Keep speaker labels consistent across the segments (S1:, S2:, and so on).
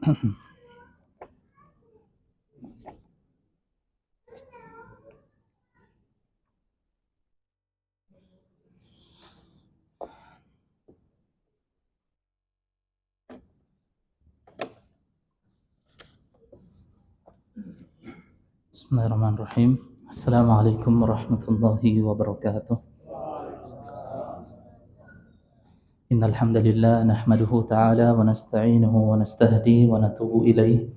S1: Bismillahirrahmanirrahim. Assalamualaikum warahmatullahi wabarakatuh. Innal hamdalillah nahmaduhu ta'ala wa nasta'inuhu wa nastahdi wa natubu ilaih.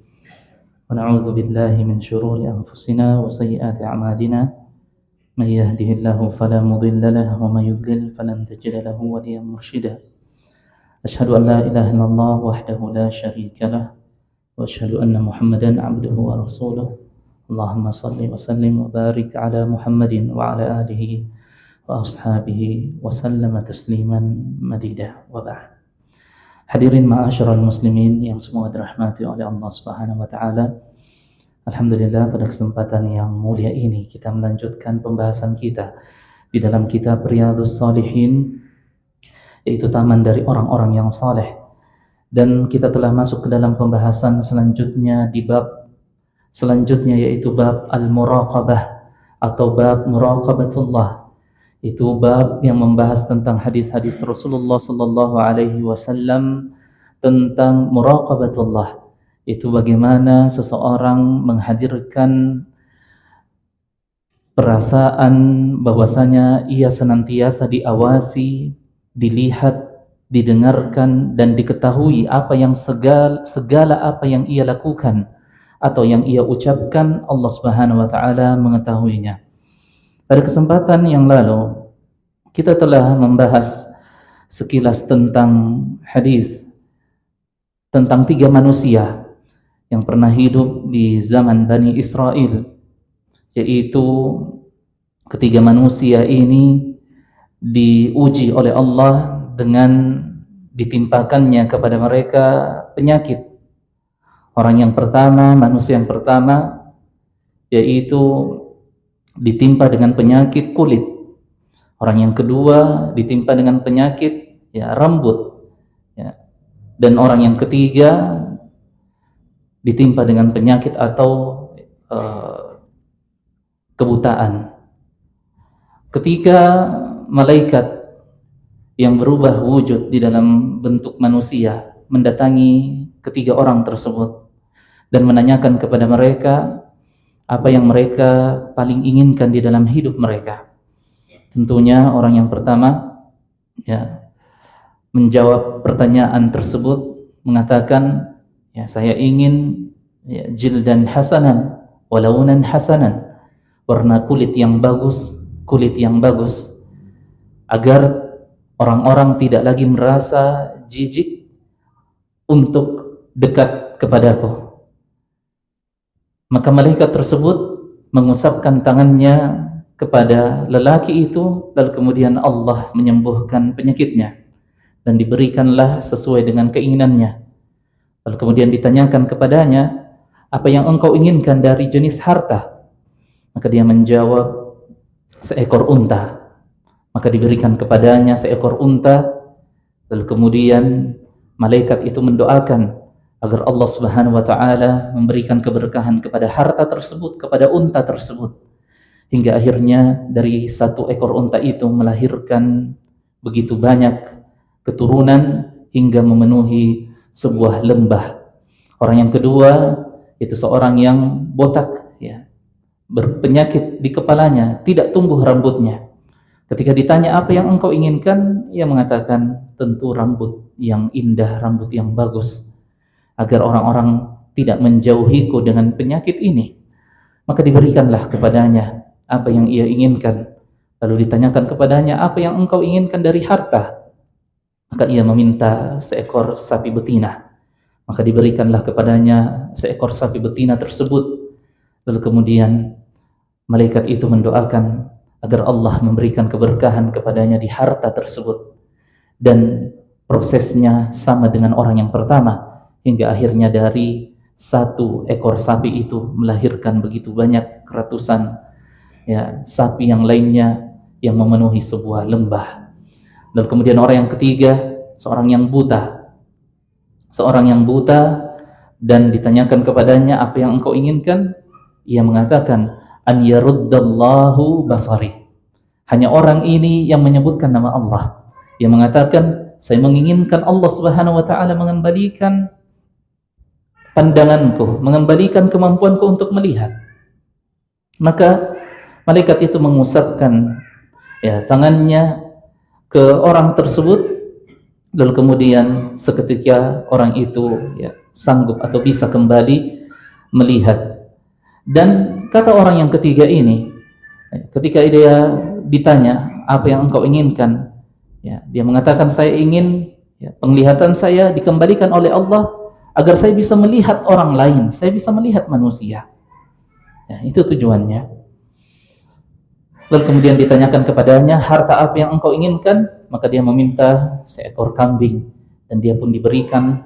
S1: Wa na'udzu billahi min shururi anfusina wa sayyiati a'malina. May yahdihillahu fala mudilla lahu wa may yudlil falan tajida lahu waliyyan mursyida. Asyhadu an la ilaha illallah wahdahu la syarika lah wa asyhadu anna Muhammadan 'abduhu wa rasuluh. Allahumma salli wa sallim wa barik ala Muhammadin wa ala alihi wa ashabihi wa sallama tasliman madidah wa ba'd. Hadirin ma'asyiral muslimin yang semua dirahmati oleh Allah Subhanahu wa taala. Alhamdulillah, pada kesempatan yang mulia ini kita melanjutkan pembahasan kita di dalam kitab Riyadhus Shalihin, yaitu taman dari orang-orang yang saleh. Dan kita telah masuk ke dalam pembahasan selanjutnya di bab selanjutnya, yaitu bab al-muraqabah atau bab muraqabatullah. Itu bab yang membahas tentang hadis-hadis Rasulullah sallallahu alaihi wasallam tentang muraqabatullah. Itu bagaimana seseorang menghadirkan perasaan bahwasanya ia senantiasa diawasi, dilihat, didengarkan dan diketahui apa yang segala apa yang ia lakukan atau yang ia ucapkan, Allah Subhanahu wa taala mengetahuinya. Pada kesempatan yang lalu kita telah membahas sekilas tentang hadis tentang 3 manusia yang pernah hidup di zaman Bani Israel, yaitu ketiga manusia ini diuji oleh Allah dengan ditimpakannya kepada mereka penyakit. Orang yang pertama, manusia yang pertama, yaitu ditimpa dengan penyakit kulit. Orang yang kedua ditimpa dengan penyakit rambut. Dan orang yang ketiga ditimpa dengan penyakit atau kebutaan. Ketika malaikat yang berubah wujud di dalam bentuk manusia mendatangi ketiga orang tersebut dan menanyakan kepada mereka apa yang mereka paling inginkan di dalam hidup mereka. Tentunya orang yang pertama menjawab pertanyaan tersebut mengatakan, saya ingin jildan hasanan wa launan hasanan, warna kulit yang bagus, agar orang-orang tidak lagi merasa jijik untuk dekat kepadaku. Maka malaikat tersebut mengusapkan tangannya kepada lelaki itu, lalu kemudian Allah menyembuhkan penyakitnya dan diberikanlah sesuai dengan keinginannya. Lalu kemudian ditanyakan kepadanya, apa yang engkau inginkan dari jenis harta? Maka dia menjawab, seekor unta. Maka diberikan kepadanya seekor unta. Lalu kemudian malaikat itu mendoakan agar Allah Subhanahu wa taala memberikan keberkahan kepada harta tersebut, kepada unta tersebut. Hingga akhirnya dari satu ekor unta itu melahirkan begitu banyak keturunan hingga memenuhi sebuah lembah. Orang yang kedua itu seorang yang botak, berpenyakit di kepalanya, tidak tumbuh rambutnya. Ketika ditanya apa yang engkau inginkan, ia mengatakan tentu rambut yang indah, rambut yang bagus, agar orang-orang tidak menjauhiku dengan penyakit ini. Maka diberikanlah kepadanya apa yang ia inginkan. Lalu ditanyakan kepadanya, apa yang engkau inginkan dari harta? Maka ia meminta seekor sapi betina. Maka diberikanlah kepadanya seekor sapi betina tersebut. Lalu kemudian malaikat itu mendoakan agar Allah memberikan keberkahan kepadanya di harta tersebut. Dan prosesnya sama dengan orang yang pertama, hingga akhirnya dari satu ekor sapi itu melahirkan begitu banyak ratusan sapi yang lainnya yang memenuhi sebuah lembah. Lalu kemudian orang yang ketiga, seorang yang buta dan ditanyakan kepadanya apa yang engkau inginkan, ia mengatakan an yaruddallahu basari. Hanya orang ini yang menyebutkan nama Allah. Ia mengatakan, saya menginginkan Allah Subhanahu wa taala mengembalikan pandanganku, mengembalikan kemampuanku untuk melihat. Maka malaikat itu mengusapkan tangannya ke orang tersebut, lalu kemudian seketika orang itu sanggup atau bisa kembali melihat. Dan kata orang yang ketiga ini, ketika dia ditanya apa yang engkau inginkan, dia mengatakan, saya ingin penglihatan saya dikembalikan oleh Allah agar saya bisa melihat orang lain, saya bisa melihat manusia. Itu tujuannya. Lalu kemudian ditanyakan kepadanya, harta apa yang engkau inginkan? Maka dia meminta seekor kambing, dan dia pun diberikan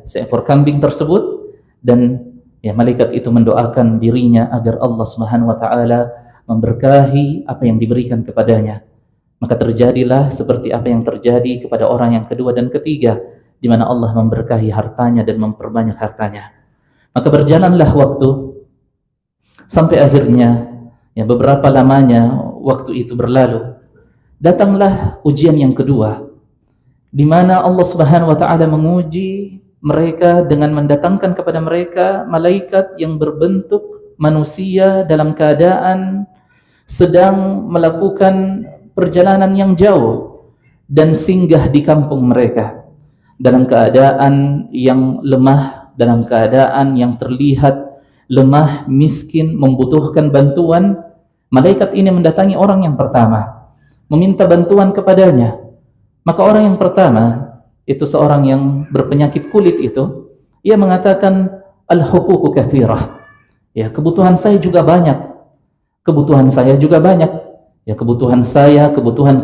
S1: seekor kambing tersebut. Dan malaikat itu mendoakan dirinya agar Allah Subhanahu wa taala memberkahi apa yang diberikan kepadanya. Maka terjadilah seperti apa yang terjadi kepada orang yang kedua dan ketiga, di mana Allah memberkahi hartanya dan memperbanyak hartanya. Maka berjalanlah waktu sampai akhirnya beberapa lamanya waktu itu berlalu. Datanglah ujian yang kedua, di mana Allah Subhanahu wa taala menguji mereka dengan mendatangkan kepada mereka malaikat yang berbentuk manusia dalam keadaan sedang melakukan perjalanan yang jauh dan singgah di kampung mereka dalam keadaan yang lemah, dalam keadaan yang terlihat lemah, miskin, membutuhkan bantuan. Malaikat ini mendatangi orang yang pertama, meminta bantuan kepadanya. Maka orang yang pertama itu seorang yang berpenyakit kulit itu, ia mengatakan al-huququ katsirah. Kebutuhan saya juga banyak. Kebutuhan saya juga banyak. Kebutuhan saya, kebutuhan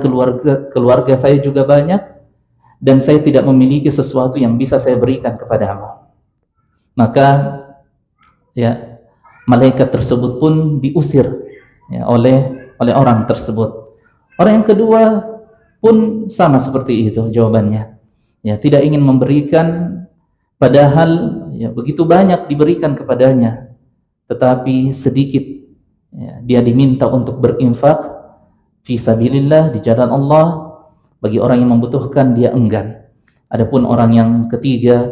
S1: keluarga saya juga banyak, dan saya tidak memiliki sesuatu yang bisa saya berikan kepadamu. Maka malaikat tersebut pun diusir oleh orang tersebut. Orang yang kedua pun sama seperti itu jawabannya. Tidak ingin memberikan, padahal begitu banyak diberikan kepadanya, tetapi sedikit dia diminta untuk berinfak fi sabilillah, di jalan Allah, bagi orang yang membutuhkan dia enggan. Adapun orang yang ketiga,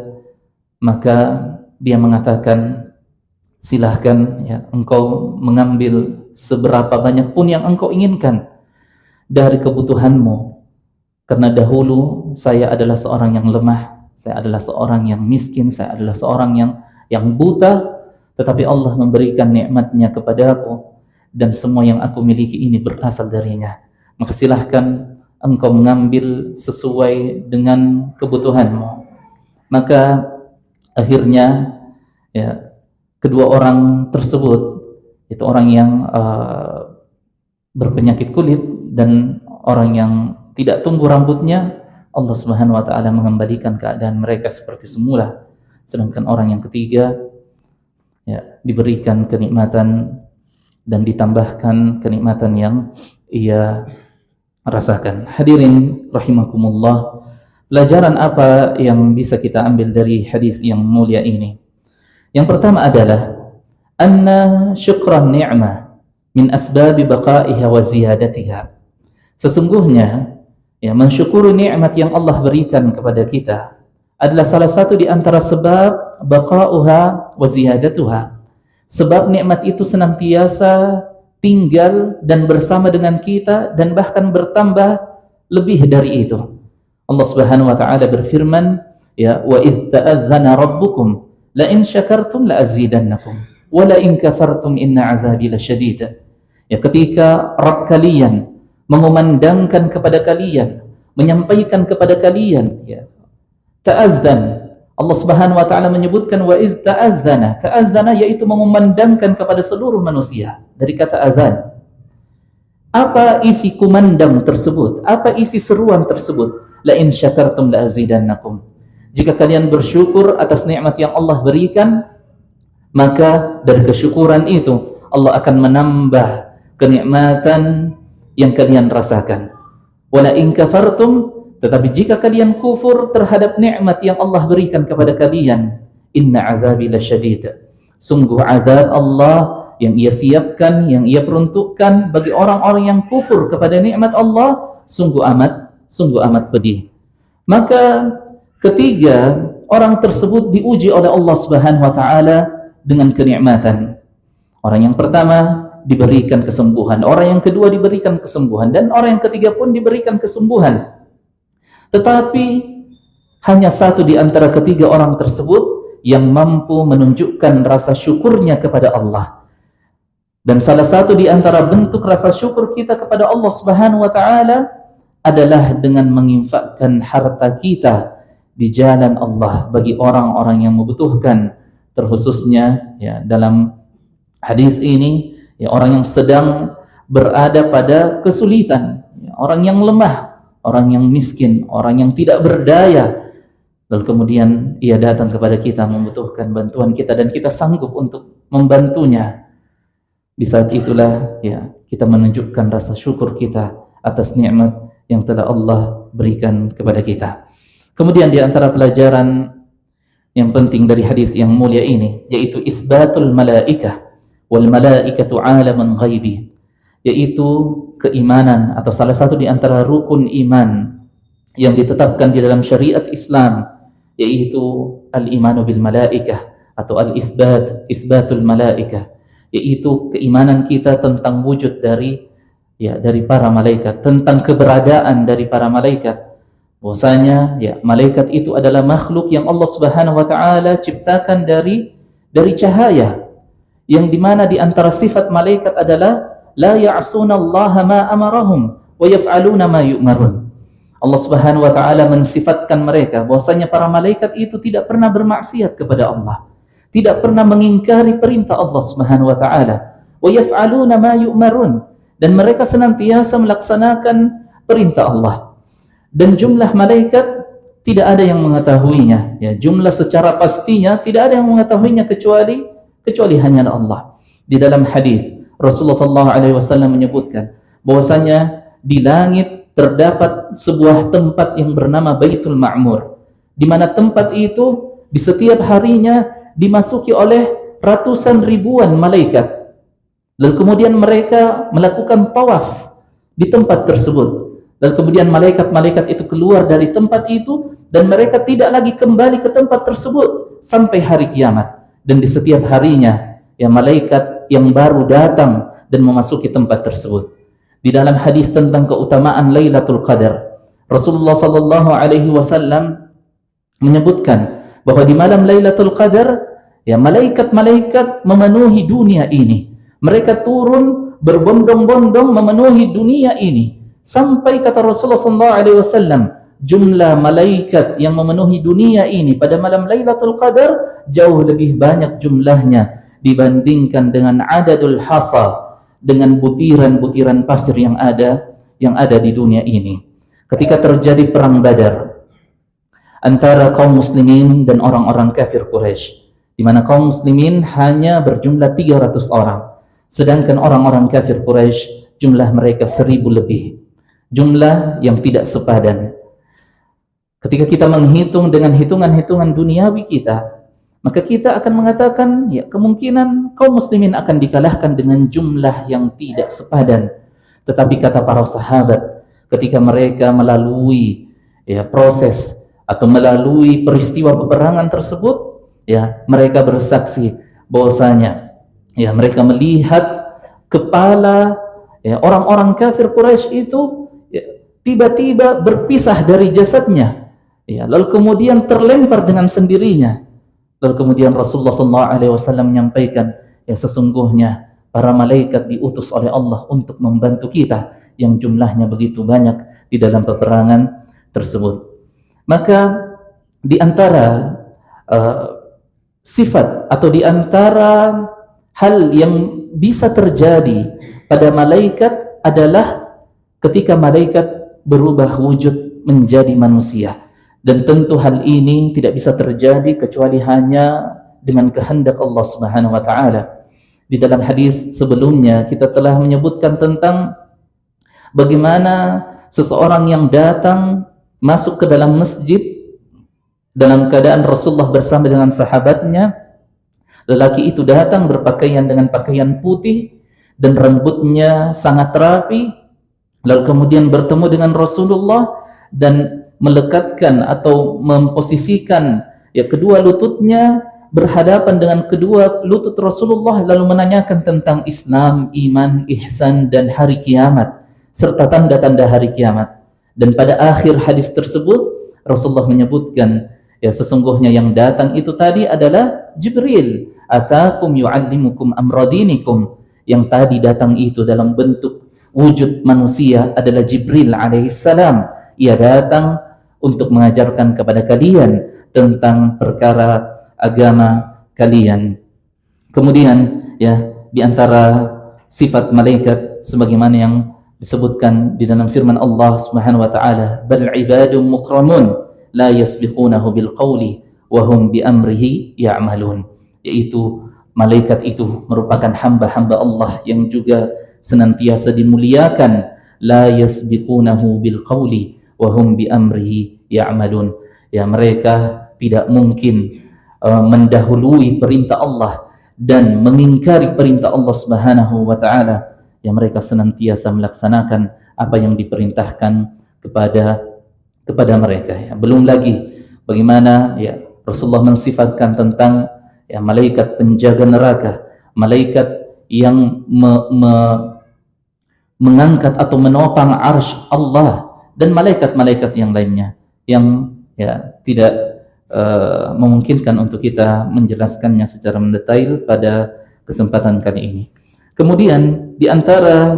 S1: maka dia mengatakan, silahkan engkau mengambil seberapa banyak pun yang engkau inginkan dari kebutuhanmu, karena dahulu saya adalah seorang yang lemah, saya adalah seorang yang miskin, saya adalah seorang yang buta, tetapi Allah memberikan nikmatnya kepadaku, dan semua yang aku miliki ini berasal darinya. Maka silahkan engkau mengambil sesuai dengan kebutuhanmu. Maka akhirnya kedua orang tersebut, itu orang yang berpenyakit kulit dan orang yang tidak tumbuh rambutnya, Allah Subhanahu wa taala mengembalikan keadaan mereka seperti semula. Sedangkan orang yang ketiga diberikan kenikmatan dan ditambahkan kenikmatan yang ia rasakan. Hadirin rahimakumullah, pelajaran apa yang bisa kita ambil dari hadis yang mulia ini? Yang pertama adalah anna syukran ni'mah min asbabi baqaiha wa ziyadatiha. Sesungguhnya mensyukuri nikmat yang Allah berikan kepada kita adalah salah satu di antara sebab baqauha wa ziyadatuha. Sebab nikmat itu senantiasa tinggal dan bersama dengan kita, dan bahkan bertambah lebih dari itu. Allah Subhanahu wa taala berfirman, wa idz ta'adzana rabbukum la in syakartum la azidannakum wa la in kafartum inna azabi lasyadid. Ketika Rabb kalian mengumandangkan kepada kalian, menyampaikan kepada kalian, ta'azzan, Allah Subhanahu wa taala menyebutkan wa iz ta'azzana. Ta'azzana yaitu mengumandangkan kepada seluruh manusia, dari kata azan. Apa isi kumandang tersebut? Apa isi seruan tersebut? La in syakartum la azidannakum. Jika kalian bersyukur atas nikmat yang Allah berikan, maka dari kesyukuran itu Allah akan menambah kenikmatan yang kalian rasakan. Wala in kafartum, tetapi jika kalian kufur terhadap nikmat yang Allah berikan kepada kalian, inna azabi lasyadid. Sungguh azab Allah yang ia siapkan, yang ia peruntukkan bagi orang-orang yang kufur kepada nikmat Allah sungguh amat pedih. Maka ketiga orang tersebut diuji oleh Allah Subhanahu wa taala dengan kenikmatan. Orang yang pertama diberikan kesembuhan, orang yang kedua diberikan kesembuhan, dan orang yang ketiga pun diberikan kesembuhan. Tetapi hanya satu di antara ketiga orang tersebut yang mampu menunjukkan rasa syukurnya kepada Allah. Dan salah satu di antara bentuk rasa syukur kita kepada Allah Subhanahu wa taala adalah dengan menginfakkan harta kita di jalan Allah bagi orang-orang yang membutuhkan, terkhususnya ya dalam hadis ini ya, orang yang sedang berada pada kesulitan, ya, orang yang lemah, orang yang miskin, orang yang tidak berdaya, lalu kemudian ia datang kepada kita membutuhkan bantuan kita dan kita sanggup untuk membantunya. Di saat itulah ya kita menunjukkan rasa syukur kita atas nikmat yang telah Allah berikan kepada kita. Kemudian di antara pelajaran yang penting dari hadis yang mulia ini yaitu isbatul malaikah wal malaikatu alamun ghaibi, yaitu keimanan atau salah satu di antara rukun iman yang ditetapkan di dalam syariat Islam, yaitu al-imanu bil malaikah atau isbatul malaikah, yaitu keimanan kita tentang wujud dari para malaikat, tentang keberadaan dari para malaikat. Bahwasanya ya malaikat itu adalah makhluk yang Allah Subhanahu wa taala ciptakan dari cahaya, yang dimana di antara sifat malaikat adalah la ya'sunallaha ma amarahum wa yaf'aluna ma yu'marun. Allah Subhanahu wa taala mensifatkan mereka bahwasanya para malaikat itu tidak pernah bermaksiat kepada Allah, tidak pernah mengingkari perintah Allah Subhanahu wa taala, wa yaf'aluna ma yu'marun, dan mereka senantiasa melaksanakan perintah Allah. Dan jumlah malaikat tidak ada yang mengetahuinya, ya, jumlah secara pastinya tidak ada yang mengetahuinya kecuali hanya Allah. Di dalam hadis Rasulullah SAW menyebutkan bahwasanya di langit terdapat sebuah tempat yang bernama Baitul Ma'mur, di mana tempat itu di setiap harinya dimasuki oleh ratusan ribuan malaikat. Lalu kemudian mereka melakukan tawaf di tempat tersebut. Lalu kemudian malaikat-malaikat itu keluar dari tempat itu dan mereka tidak lagi kembali ke tempat tersebut sampai hari kiamat. Dan di setiap harinya ya malaikat yang baru datang dan memasuki tempat tersebut. Di dalam hadis tentang keutamaan Lailatul Qadar, Rasulullah sallallahu alaihi wasallam menyebutkan bahwa di malam Lailatul Qadar ya malaikat-malaikat memenuhi dunia ini. Mereka turun berbondong-bondong memenuhi dunia ini. Sampai kata Rasulullah sallallahu alaihi wasallam, jumlah malaikat yang memenuhi dunia ini pada malam Lailatul Qadar jauh lebih banyak jumlahnya dibandingkan dengan adadul hasa, dengan butiran-butiran pasir yang ada di dunia ini. Ketika terjadi perang Badar antara kaum muslimin dan orang-orang kafir Quraisy, di mana kaum muslimin hanya berjumlah 300 orang, sedangkan orang-orang kafir Quraisy jumlah mereka 1000 lebih. Jumlah yang tidak sepadan. Ketika kita menghitung dengan hitungan-hitungan duniawi kita, maka kita akan mengatakan ya kemungkinan kaum muslimin akan dikalahkan dengan jumlah yang tidak sepadan. Tetapi kata para sahabat, ketika mereka melalui ya proses atau melalui peristiwa peperangan tersebut, ya mereka bersaksi bahwasanya ya mereka melihat kepala ya orang-orang kafir Quraisy itu tiba-tiba berpisah dari jasadnya, ya, lalu kemudian terlempar dengan sendirinya. Lalu kemudian Rasulullah SAW menyampaikan, ya sesungguhnya para malaikat diutus oleh Allah untuk membantu kita yang jumlahnya begitu banyak di dalam peperangan tersebut. Maka di antara sifat atau di antara hal yang bisa terjadi pada malaikat adalah ketika malaikat berubah wujud menjadi manusia, dan tentu hal ini tidak bisa terjadi kecuali hanya dengan kehendak Allah Subhanahu wa taala. Di dalam hadis sebelumnya kita telah menyebutkan tentang bagaimana seseorang yang datang masuk ke dalam masjid dalam keadaan Rasulullah bersama dengan sahabatnya. Lelaki itu datang berpakaian dengan pakaian putih dan rambutnya sangat rapi, lalu kemudian bertemu dengan Rasulullah dan melekatkan atau memposisikan kedua lututnya berhadapan dengan kedua lutut Rasulullah, lalu menanyakan tentang Islam, iman, ihsan, dan hari kiamat serta tanda-tanda hari kiamat. Dan pada akhir hadis tersebut Rasulullah menyebutkan, sesungguhnya yang datang itu tadi adalah Jibril, atakum yu'allimukum amradinikum. Yang tadi datang itu dalam bentuk wujud manusia adalah Jibril alaihissalam. Ia datang untuk mengajarkan kepada kalian tentang perkara agama kalian. Kemudian di antara sifat malaikat sebagaimana yang disebutkan di dalam firman Allah Subhanahu wa taala, bal ibadun mukramun la yasbiqunahu bil qawli wa hum bi amrihi ya'malun. Yaitu malaikat itu merupakan hamba-hamba Allah yang juga senantiasa dimuliakan, la yasbiqunahu bil qawli wa hum bi amrihi ya'malun. Mereka tidak mungkin mendahului perintah Allah dan mengingkari perintah Allah Subhanahu wa taala. Mereka senantiasa melaksanakan apa yang diperintahkan kepada mereka. Belum lagi bagaimana Rasulullah mensifatkan tentang malaikat penjaga neraka, malaikat yang mengangkat atau menopang arsy Allah, dan malaikat-malaikat yang lainnya yang tidak memungkinkan untuk kita menjelaskannya secara mendetail pada kesempatan kali ini. Kemudian di antara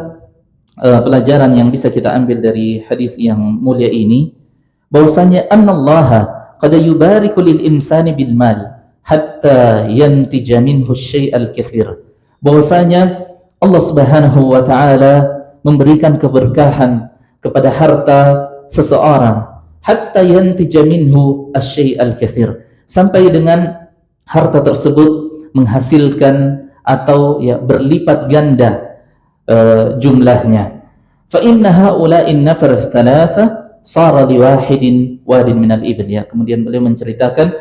S1: pelajaran yang bisa kita ambil dari hadis yang mulia ini, bahwasanya annallaha qad yubariku lil insani bil mal hatta yantija minhu syai'al katsir. Bahwasanya Allah Subhanahu wa taala memberikan keberkahan kepada harta seseorang, hatta yantija minhu asy-syai'al katsir, sampai dengan harta tersebut menghasilkan atau berlipat ganda jumlahnya. Fa inna haula'in nafar thalatha sara liwahidin wadin minal ibil. Kemudian beliau menceritakan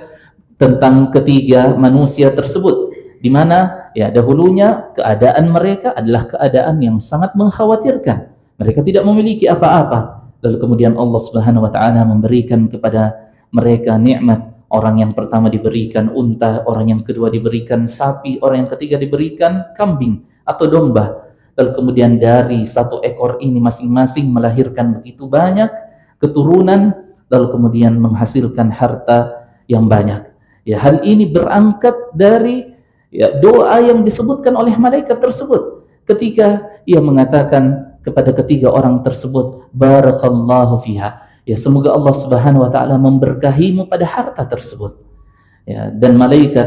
S1: tentang ketiga manusia tersebut, di mana dahulunya keadaan mereka adalah keadaan yang sangat mengkhawatirkan. Mereka tidak memiliki apa-apa. Lalu kemudian Allah Subhanahu wa taala memberikan kepada mereka nikmat. Orang yang pertama diberikan unta, orang yang kedua diberikan sapi, orang yang ketiga diberikan kambing atau domba. Lalu kemudian dari satu ekor ini masing-masing melahirkan begitu banyak keturunan, lalu kemudian menghasilkan harta yang banyak. Hal ini berangkat dari doa yang disebutkan oleh malaikat tersebut ketika ia mengatakan kepada ketiga orang tersebut, barakallahu fiha. Semoga Allah Subhanahu wa taala memberkahimu pada harta tersebut. Dan malaikat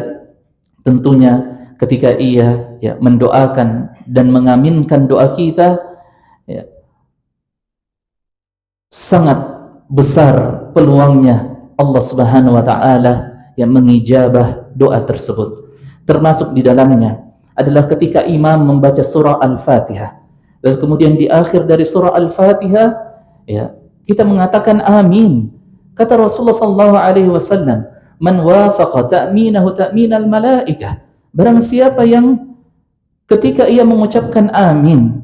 S1: tentunya ketika ia mendoakan dan mengaminkan doa kita, sangat besar peluangnya Allah Subhanahu wa taala yang mengijabah doa tersebut. Termasuk di dalamnya adalah ketika imam membaca surah Al-Fatihah, dan kemudian di akhir dari surah Al-Fatihah kita mengatakan amin. Kata Rasulullah sallallahu alaihi wasallam, man wafaqa ta'minahu ta'minal malaikah. Barang siapa yang ketika ia mengucapkan amin,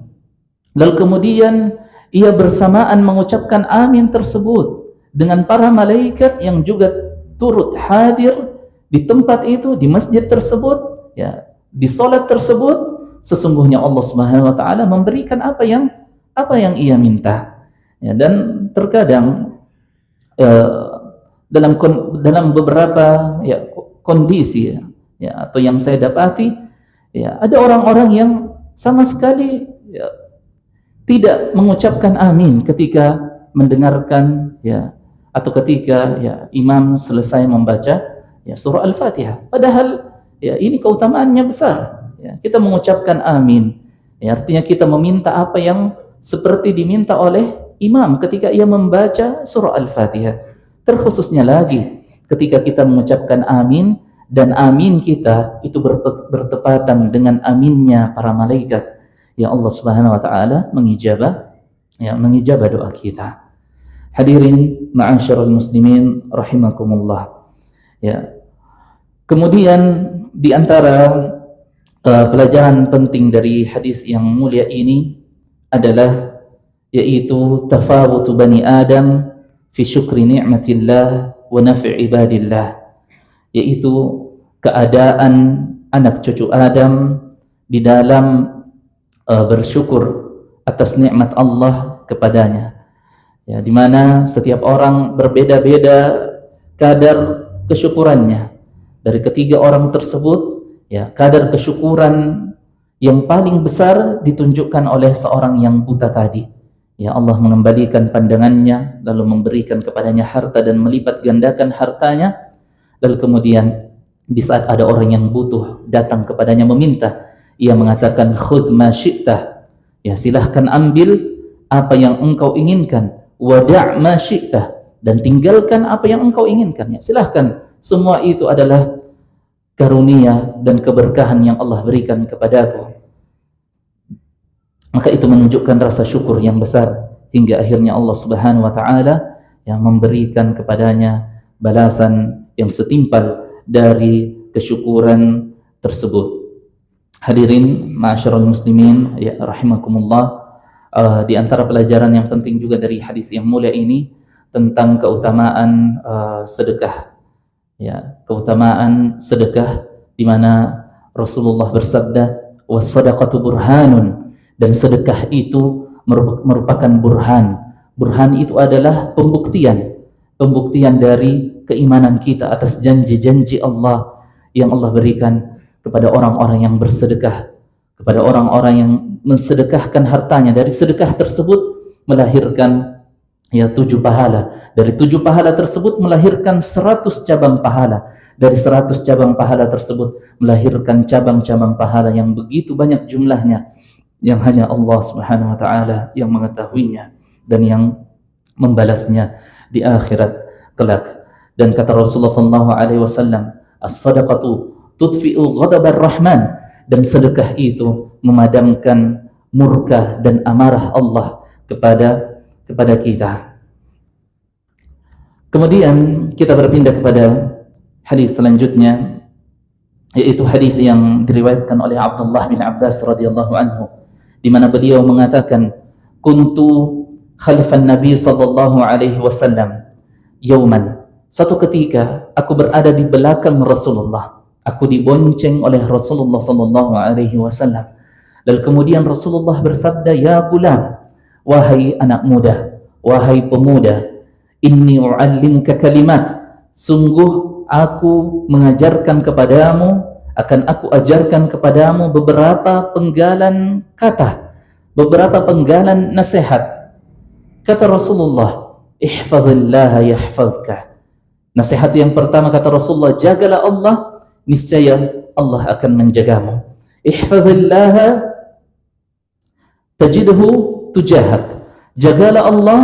S1: lalu kemudian ia bersamaan mengucapkan amin tersebut dengan para malaikat yang juga turut hadir di tempat itu, di masjid tersebut, di salat tersebut, sesungguhnya Allah Subhanahu wa taala memberikan apa yang ia minta. Dan terkadang dalam beberapa kondisi atau yang saya dapati, ada orang-orang yang sama sekali tidak mengucapkan amin ketika mendengarkan atau ketika imam selesai membaca surah Al-Fatihah. Padahal ini keutamaannya besar. Kita mengucapkan amin, artinya kita meminta apa yang seperti diminta oleh imam ketika ia membaca surah Al-Fatihah. Terkhususnya lagi ketika kita mengucapkan amin dan amin kita itu bertepatan dengan aminnya para malaikat, Allah Subhanahu wa taala mengijabah doa kita. Hadirin ma'asyiral muslimin rahimakumullah. Ya. Kemudian di antara pelajaran penting dari hadis yang mulia ini adalah yaitu tafawutu bani Adam fi syukri ni'matillah wa naf'i ibadillah, yaitu keadaan anak cucu Adam di dalam bersyukur atas nikmat Allah kepadanya. Ya, di mana setiap orang berbeda-beda kadar kesyukurannya. Dari ketiga orang tersebut, ya, kadar kesyukuran yang paling besar ditunjukkan oleh seorang yang buta tadi. Ya, Allah mengembalikan pandangannya, lalu memberikan kepadanya harta dan melipat gandakan hartanya. Lalu kemudian di saat ada orang yang butuh datang kepadanya meminta, ia mengatakan khudh ma syi'tah, ya, silahkan ambil apa yang engkau inginkan, wada' ma syi'tah, dan tinggalkan apa yang engkau inginkan, ya, silahkan. Semua itu adalah karunia dan keberkahan yang Allah berikan kepadaku. Maka itu menunjukkan rasa syukur yang besar, hingga akhirnya Allah Subhanahu wa taala yang memberikan kepadanya balasan yang setimpal dari kesyukuran tersebut. Hadirin ma'asyiral muslimin, ya rahimakumullah, di antara pelajaran yang penting juga dari hadis yang mulia ini tentang keutamaan sedekah. Ya, keutamaan sedekah, di mana Rasulullah bersabda, was-sadaqatu burhanun, dan sedekah itu merupakan burhan. Burhan itu adalah pembuktian dari keimanan kita atas janji-janji Allah yang Allah berikan kepada orang-orang yang bersedekah, kepada orang-orang yang mensedekahkan hartanya. Dari sedekah tersebut melahirkan, ya, 7 pahala. Dari 7 pahala tersebut melahirkan 100 cabang pahala. Dari 100 cabang pahala tersebut melahirkan cabang-cabang pahala yang begitu banyak jumlahnya, yang hanya Allah Subhanahu wa taala yang mengetahuinya dan yang membalasnya di akhirat kelak. Dan kata Rasulullah sallallahu alaihi wasallam, as-sadaqatu tudfi'u ghadabar rahman, dan sedekah itu memadamkan murka dan amarah Allah kepada kita. Kemudian kita berpindah kepada hadis selanjutnya, yaitu hadis yang diriwayatkan oleh Abdullah bin Abbas radhiyallahu anhu, di mana beliau mengatakan, kuntu khalfan Nabi sallallahu alaihi wasallam yauman, suatu ketika aku berada di belakang Rasulullah, aku dibonceng oleh Rasulullah sallallahu alaihi wasallam. Lalu kemudian Rasulullah bersabda, ya gulam, wahai anak muda, wahai pemuda, inni u'allimuka kalimat, sungguh aku mengajarkan kepadamu, akan aku ajarkan kepadamu beberapa penggalan kata, beberapa penggalan nasihat. Kata Rasulullah, ihfazillaha yahfazka. Nasihat yang pertama kata Rasulullah, jagalah Allah, niscaya Allah akan menjagamu. Ihfazillaha tajidhu tujahak. Jagalah Allah,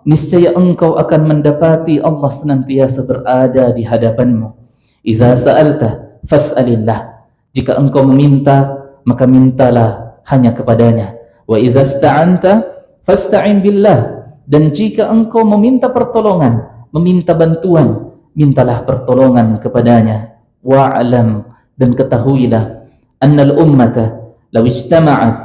S1: niscaya engkau akan mendapati Allah senantiasa berada di hadapanmu. Idza sa'alta fas'alillah. Jika engkau meminta, maka mintalah hanya kepadanya. Wa idza ista'anta fasta'in billah. Dan jika engkau meminta pertolongan, meminta bantuan, mintalah pertolongan kepadanya. Wa'lam, dan ketahuilah, annal ummata law ijtama'at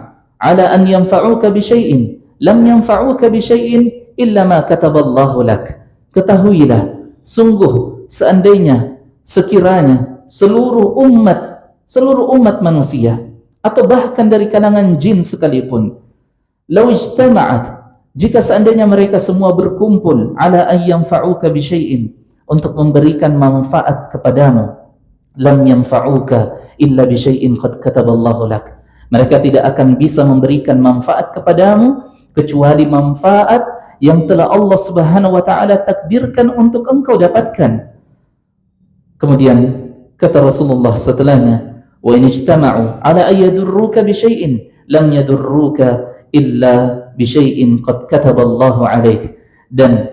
S1: ala an yanfa'uka bi syai'in lam yanfa'uka bi syai'in illa ma kataballahu lak. Ketahuilah, sungguh seandainya, sekiranya seluruh umat manusia atau bahkan dari kalangan jin sekalipun, law ijtama'at, jika seandainya mereka semua berkumpul ala an yanfa'uka bi syai'in, untuk memberikan manfaat kepadamu, lam yanfa'uka illa bi syai'in qad kataballahu lak, mereka tidak akan bisa memberikan manfaat kepadamu kecuali manfaat yang telah Allah Subhanahu wa taala takdirkan untuk engkau dapatkan. Kemudian kata Rasulullah setelahnya, wa in ijtama'u ala ay yadurruka bi syai'in lam yadurruka illa bi syai'in qad kataballahu 'alaik. Dan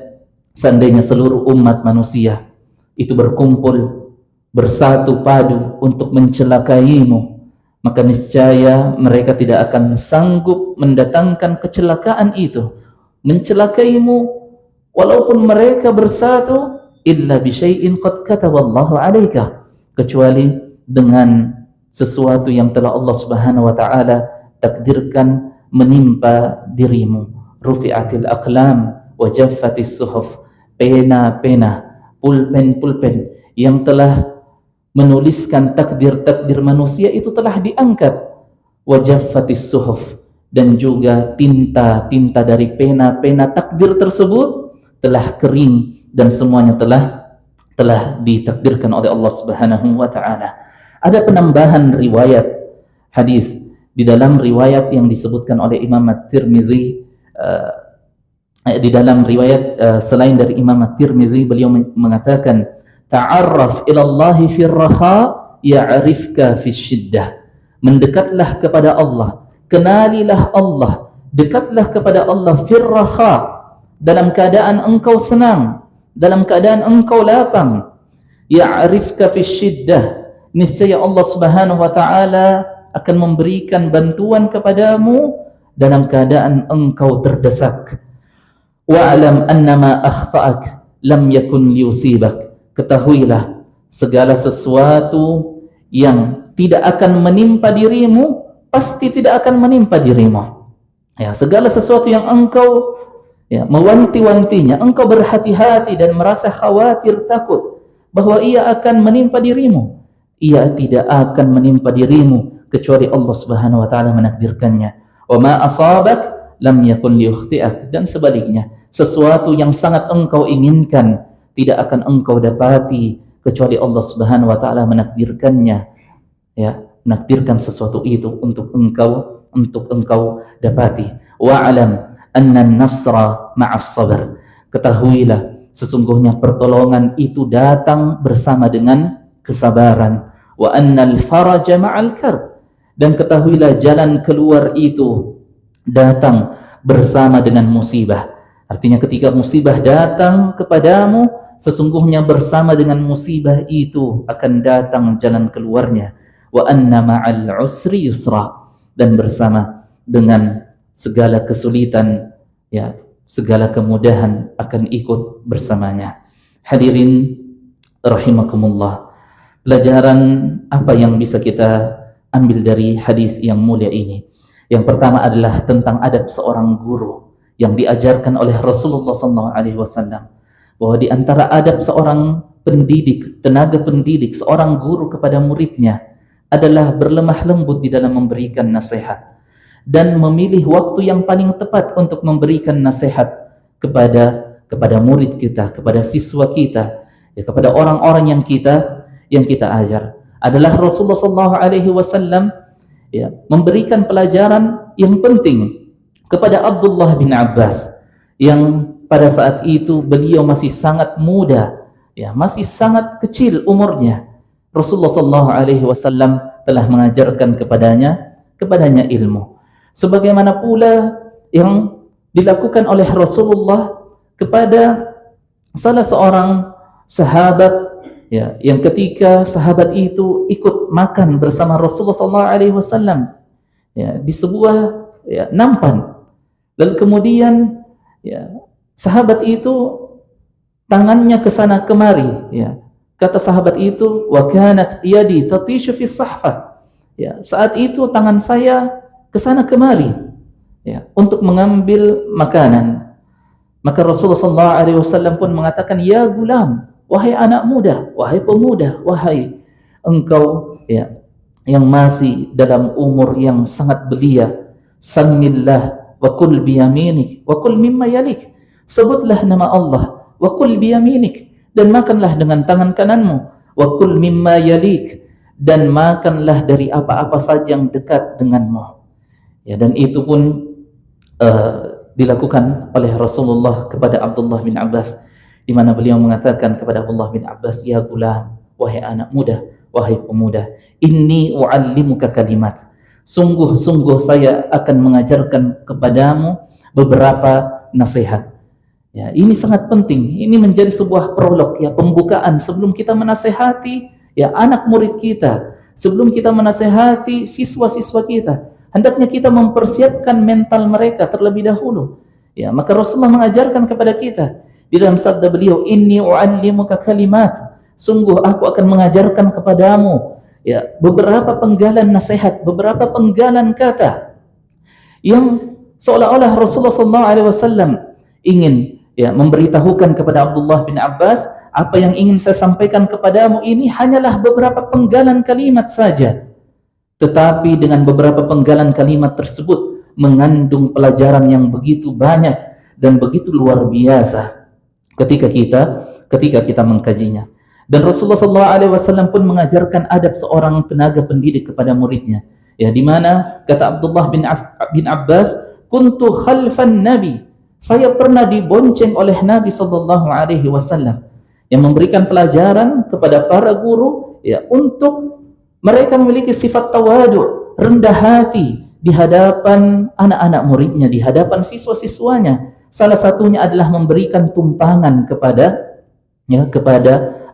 S1: seandainya seluruh umat manusia itu berkumpul, bersatu padu untuk mencelakaimu, maka niscaya mereka tidak akan sanggup mendatangkan kecelakaan itu, mencelakaimu, walaupun mereka bersatu illa bi syai'in qad kataballahu 'alaika, kecuali dengan sesuatu yang telah Allah Subhanahu wa taala takdirkan menimpa dirimu. Rufi'atil aqlam wa jaffatis suhuf, pena-pena, pulpen-pulpen yang telah menuliskan takdir-takdir manusia itu telah diangkat. Wa jaffatis suhuf, dan juga tinta-tinta dari pena-pena takdir tersebut telah kering dan semuanya telah ditakdirkan oleh Allah Subhanahu wa taala. Ada penambahan riwayat hadis di dalam riwayat yang disebutkan oleh Imam At-Tirmizi. Di dalam riwayat selain dari Imam At-Tirmizi, beliau mengatakan, ta'arraf ila Allah fi ar-raha ya'rifka fi syiddah. Mendekatlah kepada Allah, kenalilah Allah, dekatlah kepada Allah fi ar-raha, dalam keadaan engkau senang, dalam keadaan engkau lapang. Ya'rifka fi syiddah, niscaya Allah Subhanahu wa taala akan memberikan bantuan kepadamu dalam keadaan engkau terdesak. Wa'lam annama akhta'ak lam yakun liyusibak, ketahuilah segala sesuatu yang tidak akan menimpa dirimu pasti tidak akan menimpa dirimu. Ya, segala sesuatu yang engkau mewanti-wantinya, engkau berhati-hati dan merasa khawatir, takut bahwa ia akan menimpa dirimu, ia tidak akan menimpa dirimu kecuali Allah Subhanahu wa taala menakdirkannya. Wa ma asabak lam yakun liyukhti'ak, dan sebaliknya, sesuatu yang sangat engkau inginkan tidak akan engkau dapati kecuali Allah Subhanahu wa taala menakdirkannya. Ya, menakdirkan sesuatu itu untuk engkau dapati. Wa'lam anna an-nasra ma'as sabr, ketahuilah sesungguhnya pertolongan itu datang bersama dengan kesabaran. Wa annal faraja ma'al karb, dan ketahuilah jalan keluar itu datang bersama dengan musibah. Artinya ketika musibah datang kepadamu, sesungguhnya bersama dengan musibah itu akan datang jalan keluarnya. Wa anna ma'al usri yusra, dan bersama dengan segala kesulitan, ya, segala kemudahan akan ikut bersamanya. Hadirin rahimakumullah, pelajaran apa yang bisa kita ambil dari hadis yang mulia ini? Yang pertama adalah tentang adab seorang guru yang diajarkan oleh Rasulullah SAW, bahwa di antara adab seorang pendidik, tenaga pendidik, seorang guru kepada muridnya adalah berlemah lembut di dalam memberikan nasihat dan memilih waktu yang paling tepat untuk memberikan nasihat kepada murid kita, kepada siswa kita, ya, kepada orang-orang yang kita ajar. Adalah Rasulullah SAW ya, memberikan pelajaran yang penting kepada Abdullah bin Abbas yang pada saat itu beliau masih sangat muda, ya, masih sangat kecil umurnya. Rasulullah SAW telah mengajarkan kepadanya ilmu. Sebagaimana pula yang dilakukan oleh Rasulullah kepada salah seorang sahabat, ya, yang ketika sahabat itu ikut makan bersama Rasulullah SAW, ya, di sebuah, ya, nampan. Lalu kemudian, ya, sahabat itu tangannya ke sana kemari, ya. Kata sahabat itu, wa kanat yadi tatishu fi sahfah. Ya, saat itu tangan saya ke sana kemari, ya, untuk mengambil makanan. Maka Rasulullah SAW pun mengatakan, ya gulam, wahai anak muda, wahai pemuda, wahai engkau, ya, yang masih dalam umur yang sangat belia, samillah wa kul biyaminik wa kul mimma yalik, sebutlah nama Allah, wa kul biyaminik, dan makanlah dengan tangan kananmu, wa kul mimma yalik, dan makanlah dari apa-apa saja yang dekat denganmu. Ya, dan itu pun dilakukan oleh Rasulullah kepada Abdullah bin Abbas, di mana beliau mengatakan kepada Abdullah bin Abbas, ya gulam, wahai anak muda, wahai pemuda, inni u'allimuka kalimat, sungguh-sungguh saya akan mengajarkan kepadamu beberapa nasihat. Ya, ini sangat penting. Ini menjadi sebuah prolog, ya, pembukaan sebelum kita menasehati, ya, anak murid kita, sebelum kita menasehati siswa-siswa kita. Hendaknya kita mempersiapkan mental mereka terlebih dahulu. Ya, maka Rasulullah mengajarkan kepada kita, Di dalam sabda beliau, inni u'allimuka kalimat, sungguh aku akan mengajarkan kepadamu ya beberapa penggalan nasihat, beberapa penggalan kata yang seolah-olah Rasulullah SAW ingin ya memberitahukan kepada Abdullah bin Abbas, apa yang ingin saya sampaikan kepadamu ini hanyalah beberapa penggalan kalimat saja, tetapi dengan beberapa penggalan kalimat tersebut mengandung pelajaran yang begitu banyak dan begitu luar biasa ketika kita mengkajinya. Dan Rasulullah SAW pun mengajarkan adab seorang tenaga pendidik kepada muridnya. Ya, di mana kata Abdullah bin Abbas, kuntu khalfan Nabi. Saya pernah dibonceng oleh Nabi SAW yang memberikan pelajaran kepada para guru ya untuk mereka memiliki sifat tawadu', rendah hati di hadapan anak-anak muridnya, di hadapan siswa-siswanya. Salah satunya adalah memberikan tumpangan kepada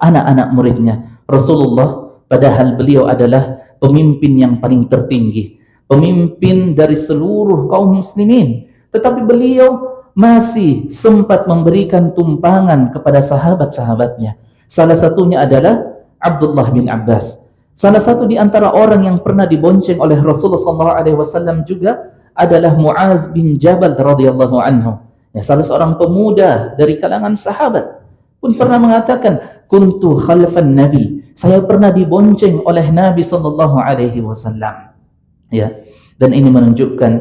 S1: anak-anak muridnya. Rasulullah padahal beliau adalah pemimpin yang paling tertinggi, pemimpin dari seluruh kaum muslimin, tetapi beliau masih sempat memberikan tumpangan kepada sahabat-sahabatnya. Salah satunya adalah Abdullah bin Abbas. Salah satu di antara orang yang pernah dibonceng oleh Rasulullah SAW juga adalah Mu'adz bin Jabal radhiyallahu anhu. Ya, salah seorang pemuda dari kalangan sahabat pun pernah mengatakan, kuntu khalfan Nabi. Saya pernah dibonceng oleh Nabi SAW. Ya, dan ini menunjukkan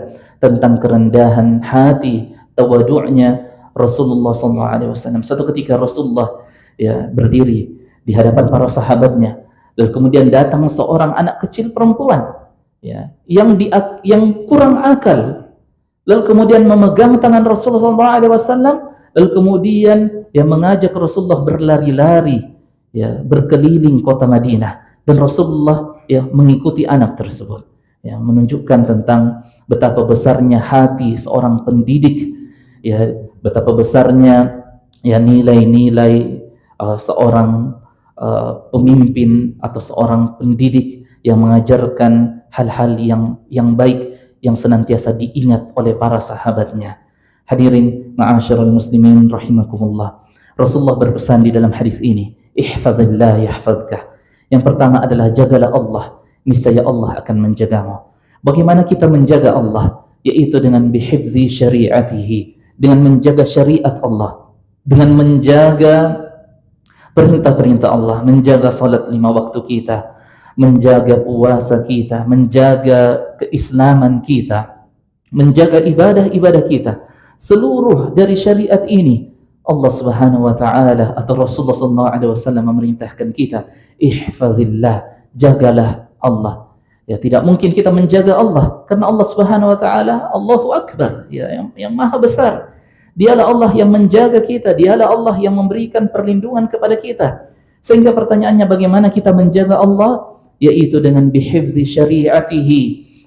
S1: tentang kerendahan hati, tawadu'nya Rasulullah SAW. Suatu ketika Rasulullah ya berdiri di hadapan para sahabatnya, lalu kemudian datang seorang anak kecil perempuan ya yang kurang akal, lalu kemudian memegang tangan Rasulullah SAW, lalu kemudian mengajak Rasulullah berlari-lari ya berkeliling kota Madinah, dan Rasulullah mengikuti anak tersebut, menunjukkan tentang betapa besarnya hati seorang pendidik, betapa besarnya nilai-nilai seorang pemimpin atau seorang pendidik yang mengajarkan hal-hal yang baik yang senantiasa diingat oleh para sahabatnya. Hadirin ma'asyiral muslimin rahimakumullah. Rasulullah berpesan di dalam hadis ini, ihfazillah yahfazkah. Yang pertama adalah jagalah Allah, niscaya Allah akan menjagamu. Bagaimana kita menjaga Allah? Yaitu dengan bihifzi syariatihi, dengan menjaga syariat Allah, dengan menjaga perintah-perintah Allah, menjaga salat 5 waktu kita, menjaga puasa kita, menjaga keislaman kita, menjaga ibadah-ibadah kita. Seluruh dari syariat ini Allah Subhanahu wa taala atau Rasulullah SAW memerintahkan kita, ihfazillah, jagalah Allah. Ya, tidak mungkin kita menjaga Allah karena Allah Subhanahu wa taala Allahu Akbar, yang maha besar. Dialah Allah yang menjaga kita, dialah Allah yang memberikan perlindungan kepada kita. Sehingga pertanyaannya, bagaimana kita menjaga Allah? Yaitu dengan bihifzi syariatihi,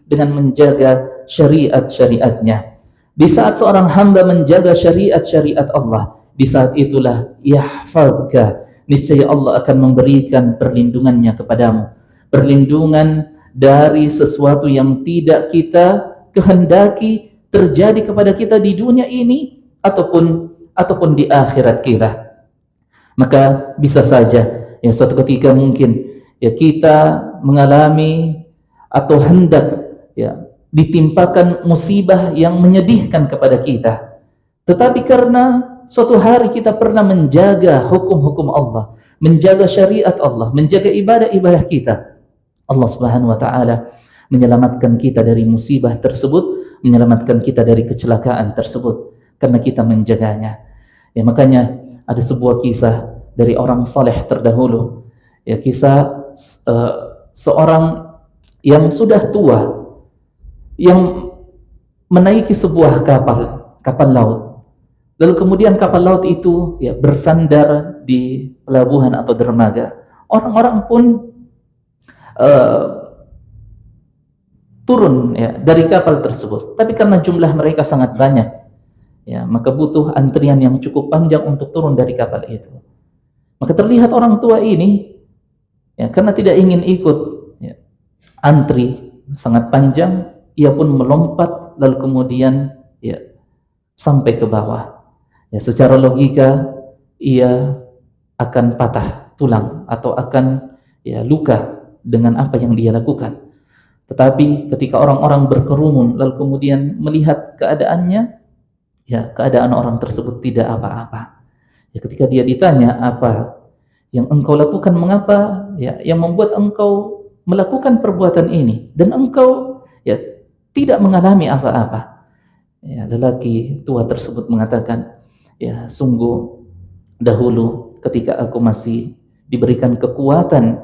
S1: dengan menjaga syariat-syariatnya. Di saat seorang hamba menjaga syariat-syariat Allah, di saat itulah yahfazka, niscaya Allah akan memberikan perlindungannya kepadamu, perlindungan dari sesuatu yang tidak kita kehendaki terjadi kepada kita di dunia ini ataupun di akhirat kita. Maka bisa saja suatu ketika mungkin kita mengalami atau hendak ditimpakan musibah yang menyedihkan kepada kita, tetapi karena suatu hari kita pernah menjaga hukum-hukum Allah, menjaga syariat Allah, menjaga ibadah-ibadah kita, Allah Subhanahu wa taala menyelamatkan kita dari musibah tersebut, menyelamatkan kita dari kecelakaan tersebut karena kita menjaganya. Makanya ada sebuah kisah dari orang saleh terdahulu, kisah seorang yang sudah tua yang menaiki sebuah kapal laut. Lalu kemudian kapal laut itu bersandar di pelabuhan atau dermaga. Orang-orang pun turun dari kapal tersebut. Tapi karena jumlah mereka sangat banyak, maka butuh antrian yang cukup panjang untuk turun dari kapal itu. Maka terlihat orang tua ini karena tidak ingin ikut antri sangat panjang, ia pun melompat lalu kemudian sampai ke bawah. Secara logika ia akan patah tulang atau akan luka dengan apa yang dia lakukan. Tetapi ketika orang-orang berkerumun lalu kemudian melihat keadaannya, keadaan orang tersebut tidak apa-apa. Ketika dia ditanya, apa yang engkau lakukan, mengapa yang membuat engkau melakukan perbuatan ini dan engkau tidak mengalami apa-apa? Lelaki tua tersebut mengatakan, sungguh dahulu ketika aku masih diberikan kekuatan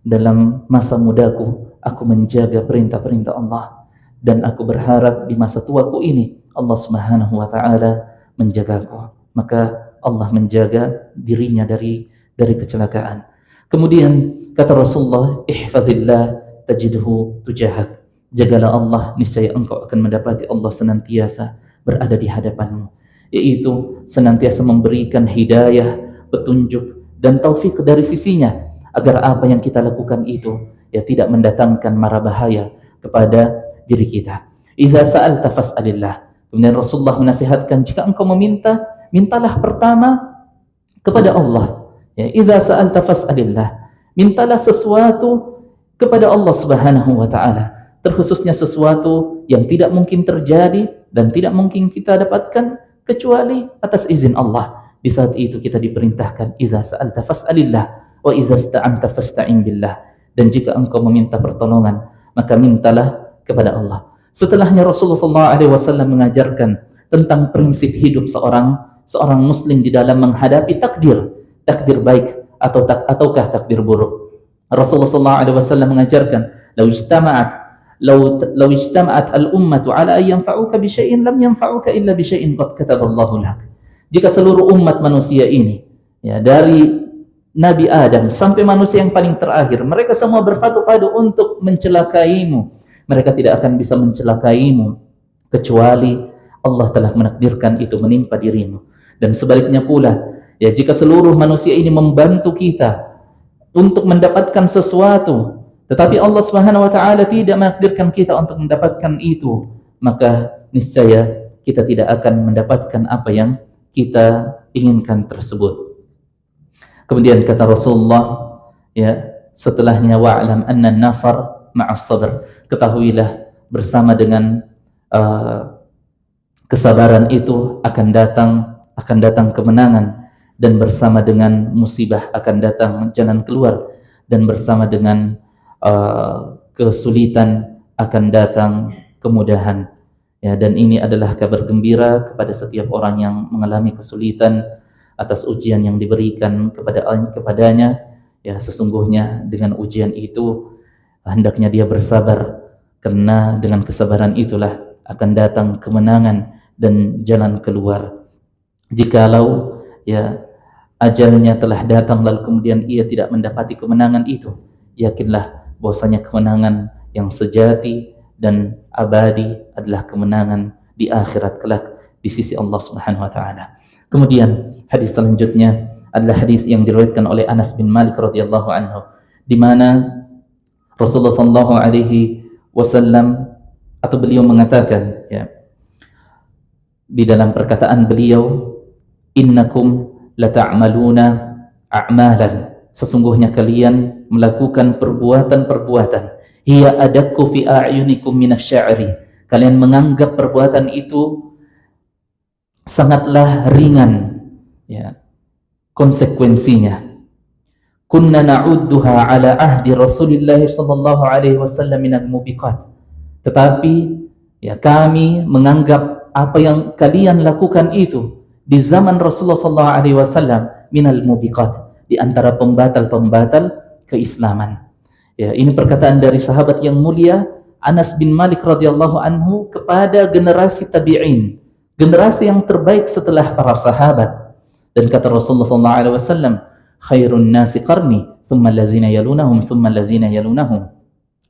S1: dalam masa mudaku, aku menjaga perintah-perintah Allah, dan aku berharap di masa tuaku ini Allah Subhanahu wa taala menjagaku. Maka Allah menjaga dirinya dari kecelakaan. Kemudian kata Rasulullah, ihfazillah tajidhu tujahak. Jagalah Allah, niscaya engkau akan mendapati Allah senantiasa berada di hadapanmu. Yaitu senantiasa memberikan hidayah, petunjuk dan taufik dari sisinya, agar apa yang kita lakukan itu tidak mendatangkan mara bahaya kepada diri kita. Idza sa'alta fas'alillah. Kemudian Rasulullah menasihatkan, jika engkau meminta, mintalah pertama kepada Allah. Idza sa'alta fas'alillah. Mintalah sesuatu kepada Allah Subhanahu wa taala, terkhususnya sesuatu yang tidak mungkin terjadi dan tidak mungkin kita dapatkan kecuali atas izin Allah. Di saat itu kita diperintahkan, idza sa'alta fas'alillah wa idza ista'anta fasta'in billah. Dan jika engkau meminta pertolongan, maka mintalah kepada Allah. Setelahnya Rasulullah SAW mengajarkan tentang prinsip hidup seorang muslim di dalam menghadapi takdir baik ataukah takdir buruk. Rasulullah SAW mengajarkan, law ijtama'at al-ummatu ala an yanfa'uka bi syai'in lam yanfa'uka illa bi syai'in qad kataballahu lak. Jika seluruh umat manusia ini, dari Nabi Adam sampai manusia yang paling terakhir, mereka semua bersatu padu untuk mencelakaimu, mereka tidak akan bisa mencelakaimu kecuali Allah telah menakdirkan itu menimpa dirimu. Dan sebaliknya pula, jika seluruh manusia ini membantu kita untuk mendapatkan sesuatu, tetapi Allah Subhanahu wa taala tidak menakdirkan kita untuk mendapatkan itu, maka niscaya kita tidak akan mendapatkan apa yang kita inginkan tersebut. Kemudian kata Rasulullah, setelahnya, wa'lam anna an-nasr ma'as sabr. Ketahuilah bersama dengan kesabaran itu akan datang kemenangan, dan bersama dengan musibah akan datang jalan keluar, dan bersama dengan kesulitan akan datang kemudahan. Dan ini adalah kabar gembira kepada setiap orang yang mengalami kesulitan atas ujian yang diberikan kepadanya. Sesungguhnya dengan ujian itu hendaknya dia bersabar, karena dengan kesabaran itulah akan datang kemenangan dan jalan keluar. Jikalau ajalnya telah datang lalu kemudian ia tidak mendapati kemenangan itu, yakinlah bahwasanya kemenangan yang sejati dan abadi adalah kemenangan di akhirat kelak di sisi Allah Subhanahu wa taala. Kemudian hadis selanjutnya adalah hadis yang diriwayatkan oleh Anas bin Malik radhiyallahu anhu, di mana Rasulullah sallallahu alaihi wasallam atau beliau mengatakan, di dalam perkataan beliau, innakum lata'maluna a'malan, sesungguhnya kalian melakukan perbuatan-perbuatan, hiya adakku fi a'yunikum minasy'ari, kalian menganggap perbuatan itu sangatlah ringan konsekuensinya. Kunna na'udduha ala ahdi Rasulillah sallallahu alaihi wasallam minal mubiqat. Tetapi kami menganggap apa yang kalian lakukan itu di zaman Rasulullah sallallahu alaihi wasallam minal mubiqat, di antara pembatal-pembatal keislaman. Ini perkataan dari sahabat yang mulia Anas bin Malik radhiyallahu anhu kepada generasi tabi'in, generasi yang terbaik setelah para sahabat. Dan kata Rasulullah sallallahu alaihi wasallam, khairun nasi qarni, thumma allazina yalunahum, thumma allazina yalunahum.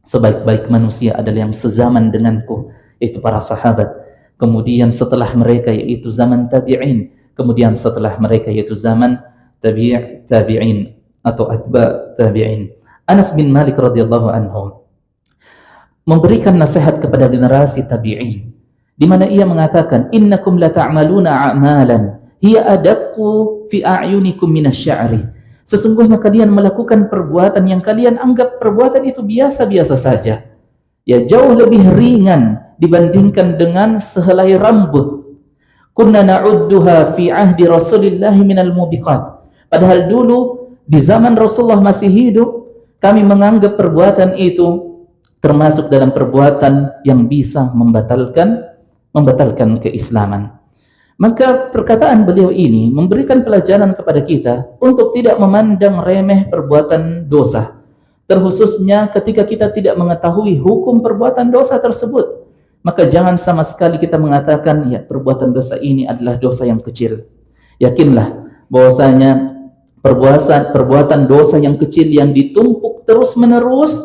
S1: Sebaik-baik manusia adalah yang sezaman denganku, yaitu para sahabat. Kemudian setelah mereka yaitu zaman tabi'in, kemudian setelah mereka yaitu zaman tabi'in atau atba' tabi'in. Anas bin Malik radhiyallahu anhu memberikan nasihat kepada generasi tabi'in, di mana ia mengatakan, innakum la ta'maluna a'malan hiya adaqu fi a'yunikum minasy'ari. Sesungguhnya kalian melakukan perbuatan yang kalian anggap perbuatan itu biasa-biasa saja. Ya, jauh lebih ringan dibandingkan dengan sehelai rambut. Kunna na'udduha fi ahdi Rasulillah minal mubiqat. Padahal dulu di zaman Rasulullah masih hidup, kami menganggap perbuatan itu termasuk dalam perbuatan yang bisa membatalkan keislaman. Maka perkataan beliau ini memberikan pelajaran kepada kita untuk tidak memandang remeh perbuatan dosa, terkhususnya ketika kita tidak mengetahui hukum perbuatan dosa tersebut. Maka jangan sama sekali kita mengatakan, ya, perbuatan dosa ini adalah dosa yang kecil. Yakinlah bahwasanya perbuatan dosa yang kecil yang ditumpuk terus-menerus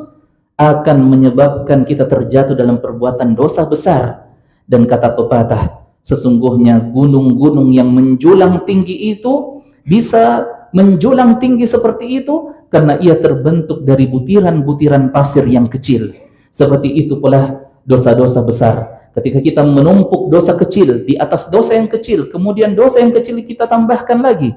S1: akan menyebabkan kita terjatuh dalam perbuatan dosa besar. Dan kata pepatah, sesungguhnya gunung-gunung yang menjulang tinggi itu bisa menjulang tinggi seperti itu karena ia terbentuk dari butiran-butiran pasir yang kecil. Seperti itu pula dosa-dosa besar. Ketika kita menumpuk dosa kecil di atas dosa yang kecil, kemudian dosa yang kecil kita tambahkan lagi,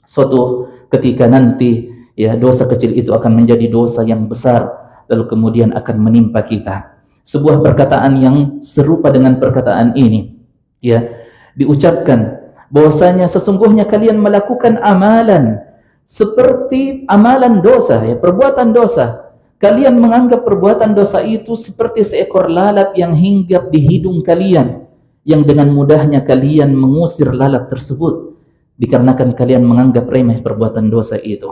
S1: suatu ketika nanti, ya, dosa kecil itu akan menjadi dosa yang besar, lalu kemudian akan menimpa kita. Sebuah perkataan yang serupa dengan perkataan ini, ya, diucapkan bahwasanya sesungguhnya kalian melakukan amalan seperti amalan dosa, ya, perbuatan dosa. Kalian menganggap perbuatan dosa itu seperti seekor lalat yang hinggap di hidung kalian, yang dengan mudahnya kalian mengusir lalat tersebut dikarenakan kalian menganggap remeh perbuatan dosa itu.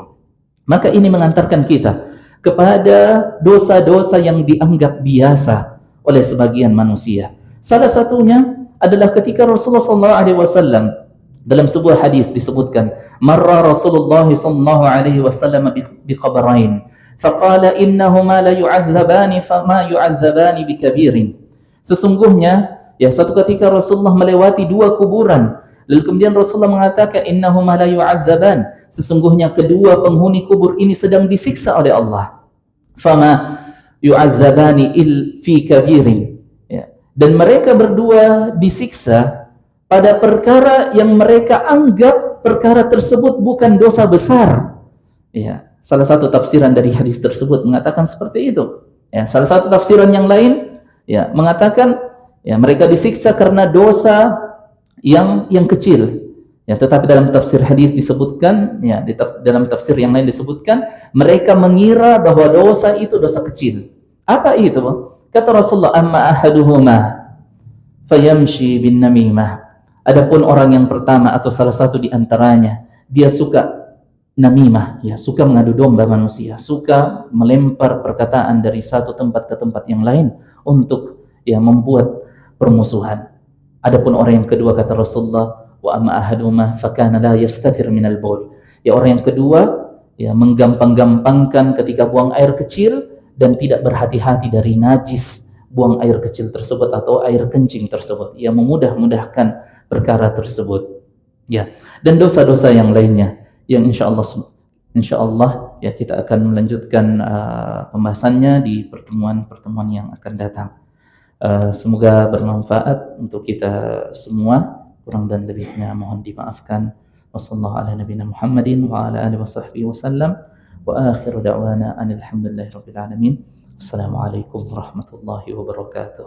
S1: Maka ini mengantarkan kita kepada dosa-dosa yang dianggap biasa oleh sebagian manusia. Salah satunya adalah ketika Rasulullah SAW dalam sebuah hadis disebutkan, marra Rasulullah SAW biqabarain faqala innahuma la yu'adzabani fama yu'adzabani bikabirin. Sesungguhnya, ya, suatu ketika Rasulullah melewati dua kuburan, lalu kemudian Rasulullah mengatakan innahuma la yu'adzaban, sesungguhnya kedua penghuni kubur ini sedang disiksa oleh Allah. Fama yu'adzabani fi kabirin, ya. Dan mereka berdua disiksa pada perkara yang mereka anggap perkara tersebut bukan dosa besar. Ya, salah satu tafsiran dari hadis tersebut mengatakan seperti itu. Ya, salah satu tafsiran yang lain, ya, mengatakan, ya, mereka disiksa karena dosa yang kecil. Ya, tetapi dalam tafsir hadis disebutkan, ya, dalam tafsir yang lain disebutkan, mereka mengira bahwa dosa itu dosa kecil. Apa itu? Kata Rasulullah, amma ahaduhuma fayamshi bin namimah. Adapun orang yang pertama atau salah satu di antaranya, dia suka namimah, ya, suka mengadu domba manusia, suka melempar perkataan dari satu tempat ke tempat yang lain untuk, ya, membuat permusuhan. Adapun orang yang kedua, kata Rasulullah, wa amma ahaduma fakana la yastatir minal baul. Ya, orang yang kedua, ya, menggampang-gampangkan ketika buang air kecil dan tidak berhati-hati dari najis buang air kecil tersebut atau air kencing tersebut. Ya, memudah-mudahkan perkara tersebut. Ya, dan dosa-dosa yang lainnya yang insyaallah, ya, kita akan melanjutkan pembahasannya di pertemuan-pertemuan yang akan datang. Semoga bermanfaat untuk kita semua. Kurang dan lebihnya mohon dimaafkan. Wassallallahu ala nabiyina Muhammadin wa ala alihi wasahbihi wasallam. Wa akhiru da'wana anil hamdulillahi rabbil alamin. Assalamualaikum warahmatullahi wabarakatuh.